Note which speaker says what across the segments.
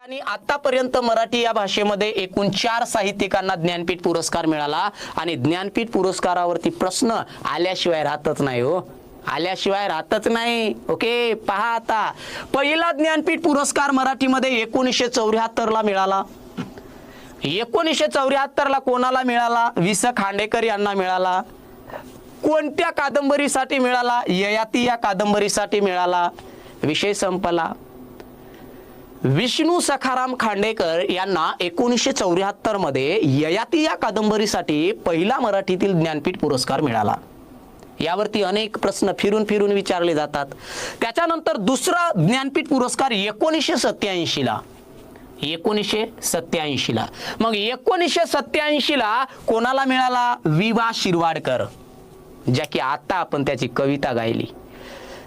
Speaker 1: आणि आतापर्यंत मराठी या भाषेमध्ये एकूण 4 साहित्यिकांना ज्ञानपीठ पुरस्कार मिळाला आणि ज्ञानपीठ पुरस्कारावरती प्रश्न आल्याशिवाय राहतच नाही हो, आल्याशिवाय राहतच नाही। ओके, पहा आता पहिला ज्ञानपीठ पुरस्कार मराठीमध्ये 1974 ला मिळाला। 1974 ला कोणाला मिळाला? वि स खांडेकर यांना मिळाला। कोणत्या कादंबरीसाठी मिळाला? ययाती या कादंबरीसाठी मिळाला। विषय संपला। विष्णू सखाराम खांडेकर यांना 1974 मध्ये ययाती या कादंबरीसाठी पहिला मराठीतील ज्ञानपीठ पुरस्कार मिळाला। यावरती अनेक प्रश्न फिरून फिरून विचारले जातात। त्याच्यानंतर दुसरा ज्ञानपीठ पुरस्कार 1987 ला, 1987 ला। मग 1987 ला कोणाला मिळाला? वि वा शिरवाडकर, ज्या की आता आपण त्याची कविता गायली।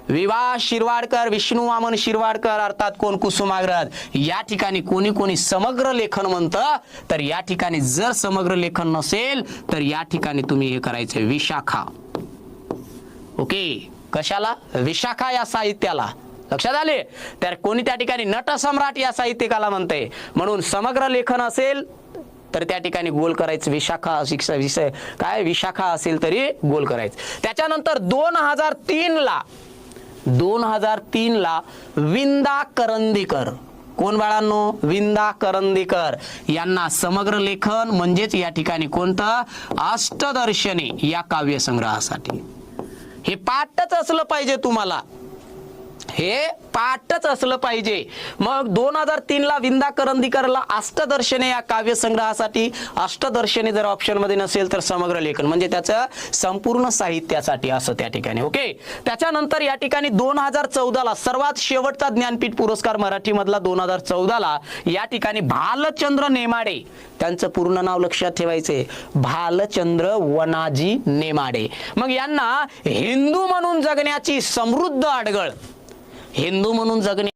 Speaker 1: विवा शिरवाडकर, विष्णू वामन शिरवाडकर अर्थात कोण? कुसुमाग्रज। या ठिकाणी कोणी कोणी समग्र लेखन म्हणतं, तर या ठिकाणी जर समग्र लेखन नसेल तर या ठिकाणी तुम्ही हे करायचं विशाखा। ओके, कशाला? विशाखा या साहित्याला। लक्षात आले? तर कोणी त्या ठिकाणी नटसम्राट या साहित्यिकाला म्हणते। म्हणून समग्र लेखन असेल तर त्या ठिकाणी गोल करायचं विशाखा, शिक्षा विषय काय विशाखा असेल तरी गोल करायचं। त्याच्यानंतर 2003 ला विंदा करंदीकर, कोण बाळांनो? विंदा करंदीकर यांना समग्र लेखन म्हणजेच या ठिकाणी कोणतं? अष्टदर्शने या काव्यसंग्रहासाठी। हे पाठच असलं पाहिजे तुम्हाला, हे पाठच असलं पाहिजे। मग 2003 ला विंदा करंदीकरला अष्टदर्शने या काव्यसंग्रहासाठी, अष्टदर्शने जर ऑप्शन मध्ये नसेल तर समग्र लेखन म्हणजे त्याचं संपूर्ण साहित्यासाठी असं त्या ठिकाणी। ओके, त्याच्यानंतर या ठिकाणी 2014 ला सर्वात शेवटचा ज्ञानपीठ पुरस्कार मराठी मधला 2014 ला या ठिकाणी भालचंद्र नेमाडे, त्यांचं पूर्ण नाव लक्षात ठेवायचे, भालचंद्र वनाजी नेमाडे। मग यांना हिंदू म्हणून जगण्याची समृद्ध अडगळ, हिंदू म्हणून जगणे